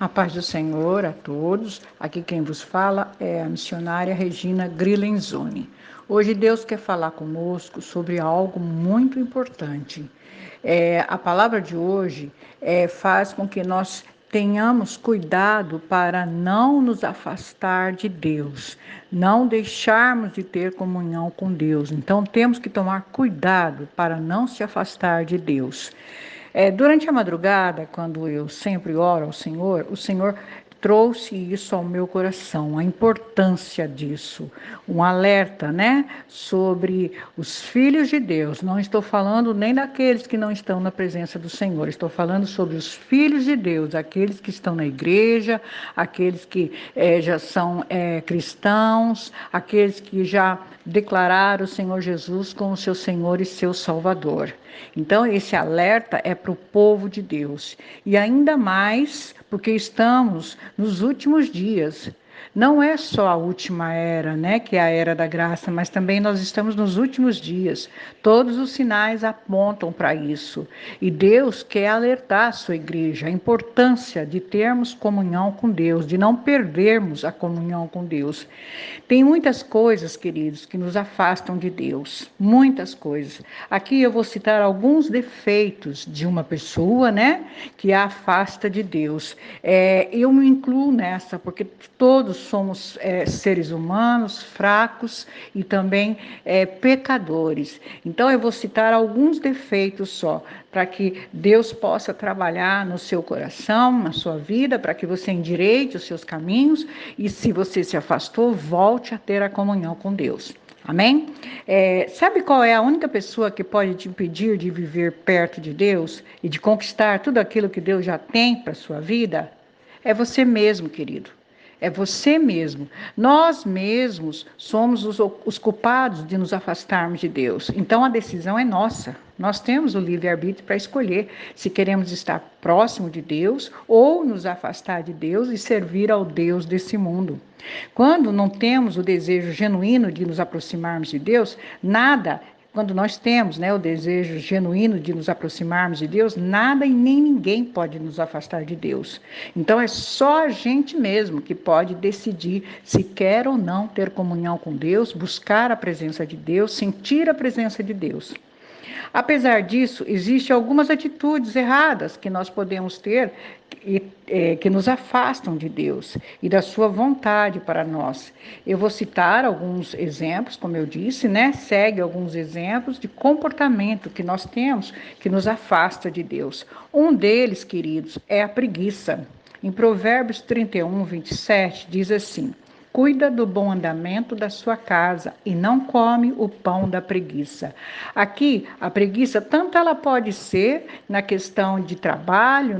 A paz do Senhor a todos. Aqui quem vos fala é a missionária Regina Grilenzoni. Hoje Deus quer falar conosco sobre algo muito importante. A palavra de hoje faz com que nós tenhamos cuidado para não nos afastar de Deus, não deixarmos de ter comunhão com Deus. Então temos que tomar cuidado para não se afastar de Deus. Durante a madrugada, quando eu sempre oro ao Senhor, o Senhor trouxe isso ao meu coração, a importância disso, um alerta, sobre os filhos de Deus. Não estou falando nem daqueles que não estão na presença do Senhor, estou falando sobre os filhos de Deus, aqueles que estão na igreja, aqueles que já são cristãos, aqueles que já declararam o Senhor Jesus como seu Senhor e seu Salvador. Então, esse alerta é para o povo de Deus. E ainda mais porque estamos nos últimos dias. Não é só a última era, que é a era da graça, mas também nós estamos nos últimos dias. Todos os sinais apontam para isso. E Deus quer alertar a sua igreja, a importância de termos comunhão com Deus, de não perdermos a comunhão com Deus. Tem muitas coisas, queridos, que nos afastam de Deus. Muitas coisas. Aqui eu vou citar alguns defeitos de uma pessoa, que a afasta de Deus. Eu me incluo nessa, porque todos somos seres humanos, fracos e também pecadores. Então eu vou citar alguns defeitos só, para que Deus possa trabalhar no seu coração, na sua vida, para que você endireite os seus caminhos e, se você se afastou, volte a ter a comunhão com Deus. Amém? Sabe qual é a única pessoa que pode te impedir de viver perto de Deus e de conquistar tudo aquilo que Deus já tem para a sua vida? É você mesmo, querido. É você mesmo. Nós mesmos somos os culpados de nos afastarmos de Deus. Então a decisão é nossa. Nós temos o livre-arbítrio para escolher se queremos estar próximo de Deus ou nos afastar de Deus e servir ao Deus desse mundo. Quando não temos o desejo genuíno de nos aproximarmos de Deus, quando nós temos o desejo genuíno de nos aproximarmos de Deus, nada e nem ninguém pode nos afastar de Deus. Então é só a gente mesmo que pode decidir se quer ou não ter comunhão com Deus, buscar a presença de Deus, sentir a presença de Deus. Apesar disso, existem algumas atitudes erradas que nós podemos ter que nos afastam de Deus e da sua vontade para nós. Eu vou citar alguns exemplos, como eu disse, segue alguns exemplos de comportamento que nós temos que nos afasta de Deus. Um deles, queridos, é a preguiça. Em Provérbios 31, 27, diz assim: cuida do bom andamento da sua casa e não come o pão da preguiça. Aqui, a preguiça, tanto ela pode ser na questão de trabalho,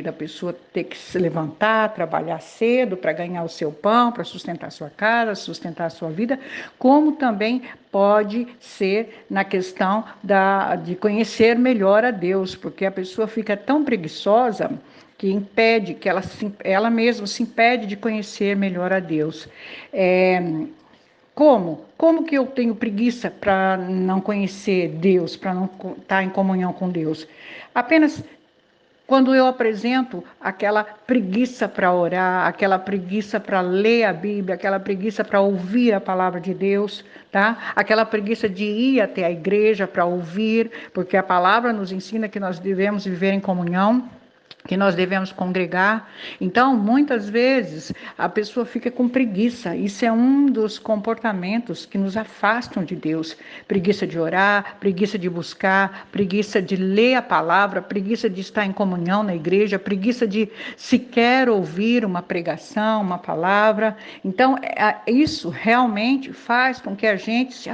da pessoa ter que se levantar, trabalhar cedo para ganhar o seu pão, para sustentar a sua casa, sustentar a sua vida, como também pode ser na questão de conhecer melhor a Deus, porque a pessoa fica tão preguiçosa que impede, que ela mesma se impede de conhecer melhor a Deus. Como que eu tenho preguiça para não conhecer Deus, para não estar em comunhão com Deus? Apenas quando eu apresento aquela preguiça para orar, aquela preguiça para ler a Bíblia, aquela preguiça para ouvir a palavra de Deus, tá? Aquela preguiça de ir até a igreja para ouvir, porque a palavra nos ensina que nós devemos viver em comunhão, que nós devemos congregar. Então, muitas vezes, a pessoa fica com preguiça. Isso é um dos comportamentos que nos afastam de Deus. Preguiça de orar, preguiça de buscar, preguiça de ler a palavra, preguiça de estar em comunhão na igreja, preguiça de sequer ouvir uma pregação, uma palavra. Então, isso realmente faz com que a gente se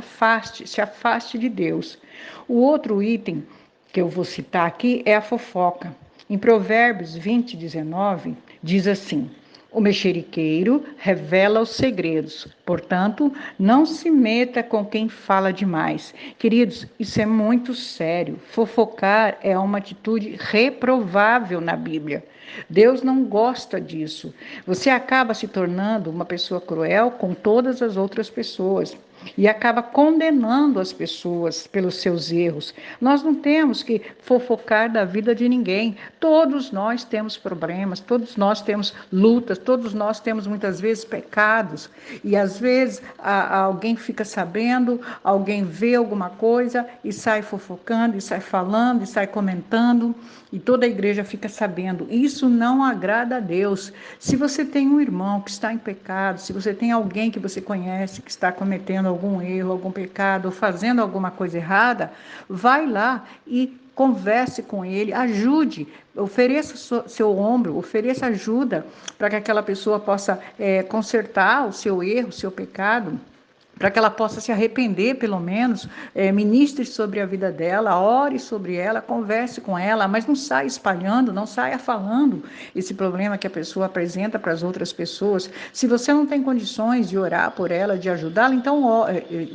afaste de Deus. O outro item que eu vou citar aqui é a fofoca. Em Provérbios 20, 19, diz assim: o mexeriqueiro revela os segredos, Portanto, não se meta com quem fala demais. Queridos, isso é muito sério. Fofocar é uma atitude reprovável na Bíblia. Deus não gosta disso. Você acaba se tornando uma pessoa cruel com todas as outras pessoas e acaba condenando as pessoas pelos seus erros. Nós não temos que fofocar da vida de ninguém. Todos nós temos problemas, todos nós temos lutas, todos nós temos muitas vezes pecados. E às vezes alguém fica sabendo, alguém vê alguma coisa e sai fofocando, e sai falando, e sai comentando, e toda a igreja fica sabendo. Isso não agrada a Deus. Se você tem um irmão que está em pecado, se você tem alguém que você conhece que está cometendo algum erro, algum pecado, ou fazendo alguma coisa errada, vai lá e converse com ele, ajude, ofereça seu ombro, ofereça ajuda para que aquela pessoa possa consertar o seu erro, o seu pecado, para que ela possa se arrepender, pelo menos, ministre sobre a vida dela, ore sobre ela, converse com ela, mas não saia espalhando, não saia falando esse problema que a pessoa apresenta para as outras pessoas. Se você não tem condições de orar por ela, de ajudá-la, então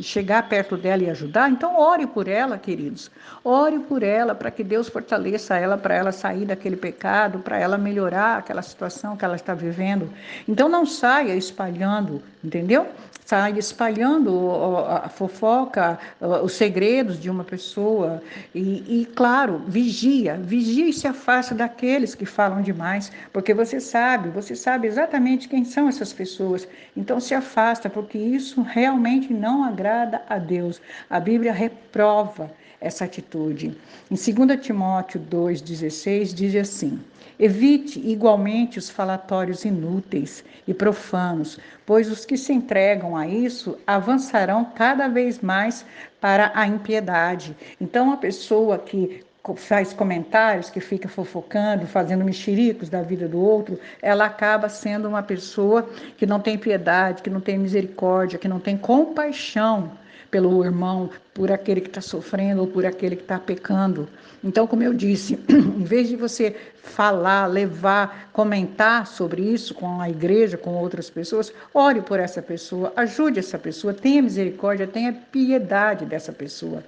chegar perto dela e ajudar, então ore por ela, queridos. Ore por ela, para que Deus fortaleça ela, para ela sair daquele pecado, para ela melhorar aquela situação que ela está vivendo. Então não saia espalhando, entendeu? Saia espalhando a fofoca, os segredos de uma pessoa e claro, vigia e se afasta daqueles que falam demais, porque você sabe exatamente quem são essas pessoas, então se afasta, porque isso realmente não agrada a Deus. A Bíblia reprova essa atitude. Em 2 Timóteo 2,16 diz assim: evite igualmente os falatórios inúteis e profanos, pois os que se entregam a isso avançarão cada vez mais para a impiedade. Então, a pessoa que faz comentários, que fica fofocando, fazendo mexericos da vida do outro, ela acaba sendo uma pessoa que não tem piedade, que não tem misericórdia, que não tem compaixão pelo irmão, por aquele que está sofrendo ou por aquele que está pecando. Então, como eu disse, em vez de você falar, levar, comentar sobre isso com a igreja, com outras pessoas, ore por essa pessoa, ajude essa pessoa, tenha misericórdia, tenha piedade dessa pessoa.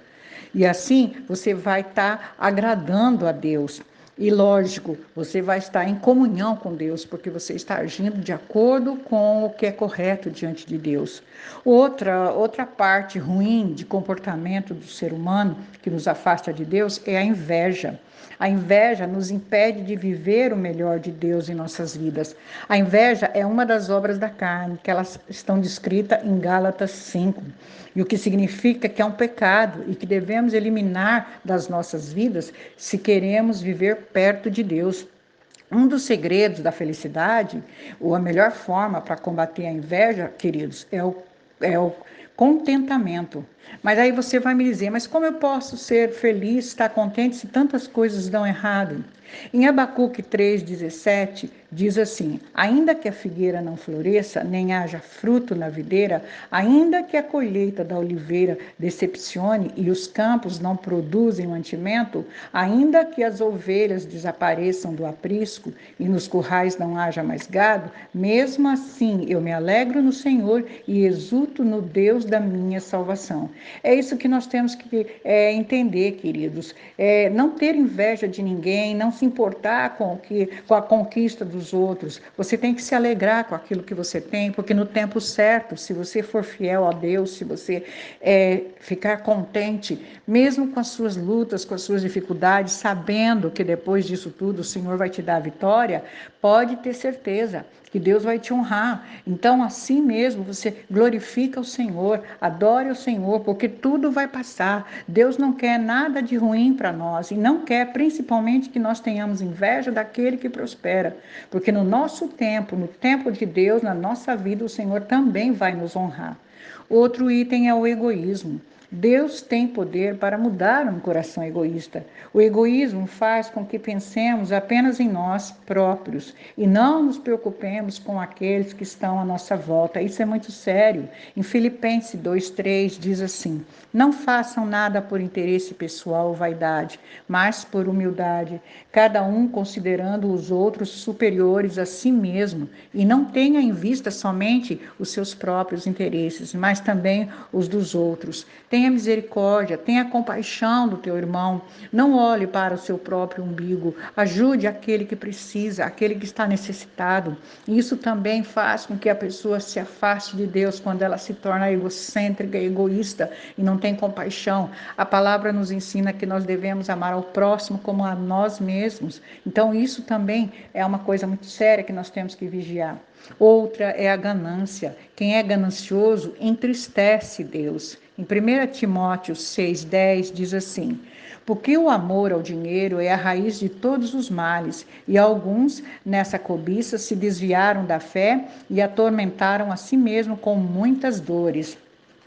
E assim você vai estar agradando a Deus. E lógico, você vai estar em comunhão com Deus, porque você está agindo de acordo com o que é correto diante de Deus. Outra parte ruim de comportamento do ser humano que nos afasta de Deus é a inveja. A inveja nos impede de viver o melhor de Deus em nossas vidas. A inveja é uma das obras da carne, que elas estão descritas em Gálatas 5, e o que significa que é um pecado e que devemos eliminar das nossas vidas se queremos viver perto de Deus. Um dos segredos da felicidade, ou a melhor forma para combater a inveja, queridos, é o contentamento. Mas aí você vai me dizer, mas como eu posso ser feliz, estar contente se tantas coisas dão errado? Em Abacuque 3,17 diz assim: ainda que a figueira não floresça, nem haja fruto na videira, ainda que a colheita da oliveira decepcione e os campos não produzem mantimento, ainda que as ovelhas desapareçam do aprisco e nos currais não haja mais gado, mesmo assim eu me alegro no Senhor e exulto no Deus da minha salvação. É isso que nós temos que entender, queridos. Não ter inveja de ninguém, não se importar com a conquista dos outros. Você tem que se alegrar com aquilo que você tem, porque no tempo certo, se você for fiel a Deus, se você ficar contente, mesmo com as suas lutas, com as suas dificuldades, sabendo que depois disso tudo o Senhor vai te dar a vitória, pode ter certeza que Deus vai te honrar. Então, assim mesmo, você glorifica o Senhor, adore o Senhor, porque tudo vai passar. Deus não quer nada de ruim para nós e não quer, principalmente, que nós tenhamos inveja daquele que prospera, porque no nosso tempo, no tempo de Deus, na nossa vida, o Senhor também vai nos honrar. Outro item é o egoísmo. Deus tem poder para mudar um coração egoísta. O egoísmo faz com que pensemos apenas em nós próprios e não nos preocupemos com aqueles que estão à nossa volta. Isso é muito sério. Em Filipenses 2:3 diz assim: não façam nada por interesse pessoal ou vaidade, mas por humildade, cada um considerando os outros superiores a si mesmo, e não tenha em vista somente os seus próprios interesses, mas também os dos outros. Tenha misericórdia, tenha compaixão do teu irmão. Não olhe para o seu próprio umbigo. Ajude aquele que precisa, aquele que está necessitado. Isso também faz com que a pessoa se afaste de Deus quando ela se torna egocêntrica, egoísta e não tem compaixão. A palavra nos ensina que nós devemos amar ao próximo como a nós mesmos. Então, isso também é uma coisa muito séria que nós temos que vigiar. Outra é a ganância. Quem é ganancioso entristece Deus. Em 1 Timóteo 6,10 diz assim: porque o amor ao dinheiro é a raiz de todos os males, e alguns nessa cobiça se desviaram da fé e atormentaram a si mesmo com muitas dores.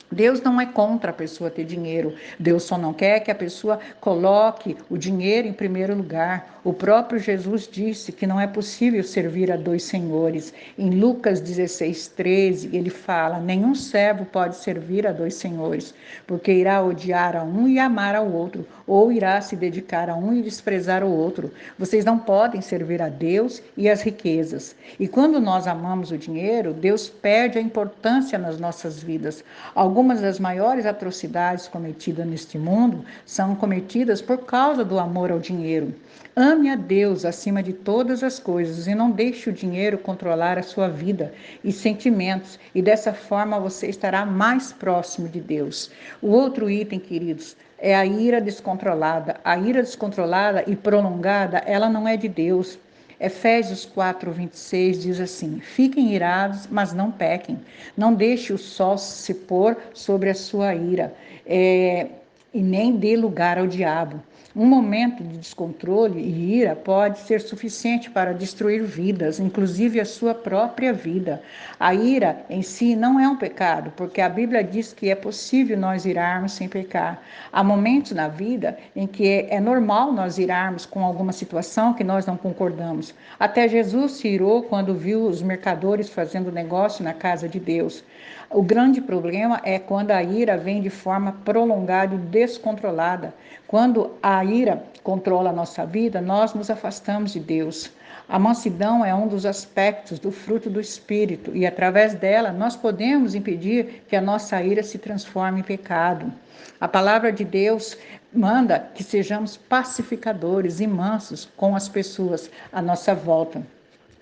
Deus não é contra a pessoa ter dinheiro. Deus só não quer que a pessoa coloque o dinheiro em primeiro lugar. O próprio Jesus disse que não é possível servir a dois senhores. Em Lucas 16:13, ele fala: nenhum servo pode servir a dois senhores, porque irá odiar a um e amar ao outro, ou irá se dedicar a um e desprezar o outro. Vocês não podem servir a Deus e as riquezas. E quando nós amamos o dinheiro, Deus perde a importância nas nossas vidas. Algumas das maiores atrocidades cometidas neste mundo são cometidas por causa do amor ao dinheiro. Ame a Deus acima de todas as coisas e não deixe o dinheiro controlar a sua vida e sentimentos, e dessa forma você estará mais próximo de Deus. O outro item, queridos, é a ira descontrolada. A ira descontrolada e prolongada, ela não é de Deus. Efésios 4:26 diz assim: fiquem irados, mas não pequem. Não deixe o sol se pôr sobre a sua ira, e nem dê lugar ao diabo. Um momento de descontrole e ira pode ser suficiente para destruir vidas, inclusive a sua própria vida. A ira em si não é um pecado, porque a Bíblia diz que é possível nós irarmos sem pecar. Há momentos na vida em que é normal nós irarmos com alguma situação que nós não concordamos. Até Jesus se irou quando viu os mercadores fazendo negócio na casa de Deus. O grande problema é quando a ira vem de forma prolongada e descontrolada. Quando a ira controla a nossa vida, nós nos afastamos de Deus. A mansidão é um dos aspectos do fruto do Espírito e, através dela, nós podemos impedir que a nossa ira se transforme em pecado. A palavra de Deus manda que sejamos pacificadores e mansos com as pessoas à nossa volta.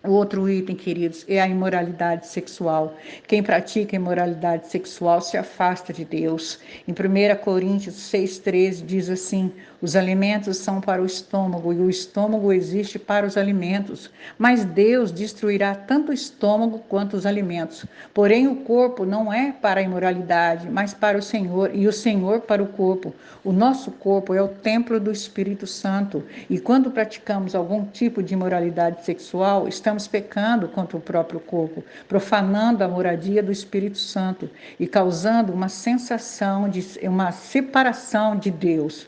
O outro item, queridos, é a imoralidade sexual. Quem pratica imoralidade sexual se afasta de Deus. Em 1 Coríntios 6:13 diz assim: os alimentos são para o estômago e o estômago existe para os alimentos. Mas Deus destruirá tanto o estômago quanto os alimentos. Porém, o corpo não é para a imoralidade, mas para o Senhor, e o Senhor para o corpo. O nosso corpo é o templo do Espírito Santo. E quando praticamos algum tipo de imoralidade sexual, estamos pecando contra o próprio corpo, profanando a moradia do Espírito Santo e causando uma sensação de uma separação de Deus.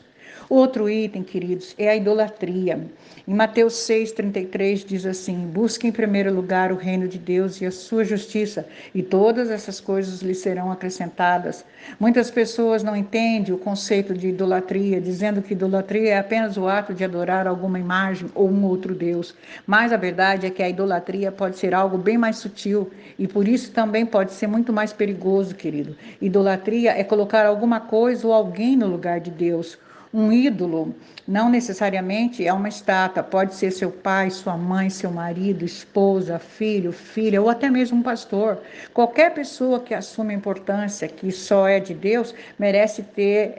Outro item, queridos, é a idolatria. Em Mateus 6:33 diz assim: busque em primeiro lugar o reino de Deus e a sua justiça, e todas essas coisas lhe serão acrescentadas. Muitas pessoas não entendem o conceito de idolatria, dizendo que idolatria é apenas o ato de adorar alguma imagem ou um outro Deus. Mas a verdade é que a idolatria pode ser algo bem mais sutil e por isso também pode ser muito mais perigoso, querido. Idolatria é colocar alguma coisa ou alguém no lugar de Deus. Um ídolo não necessariamente é uma estátua, pode ser seu pai, sua mãe, seu marido, esposa, filho, filha ou até mesmo um pastor. Qualquer pessoa que assume a importância que só é de Deus merece ter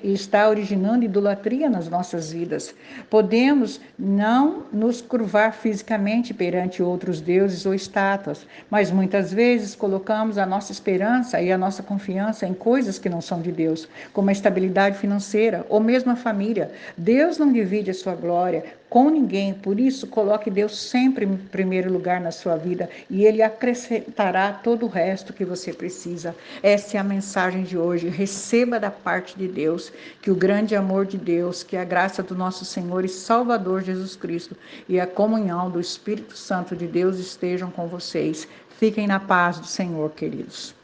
e está originando idolatria nas nossas vidas. Podemos não nos curvar fisicamente perante outros deuses ou estátuas, mas muitas vezes colocamos a nossa esperança e a nossa confiança em coisas que não são de Deus, como a estabilidade financeira ou mesmo a família. Deus não divide a sua glória com ninguém. Por isso, coloque Deus sempre em primeiro lugar na sua vida e Ele acrescentará todo o resto que você precisa. Essa é a mensagem de hoje. Receba da parte de Deus que o grande amor de Deus, que a graça do nosso Senhor e Salvador Jesus Cristo e a comunhão do Espírito Santo de Deus estejam com vocês. Fiquem na paz do Senhor, queridos.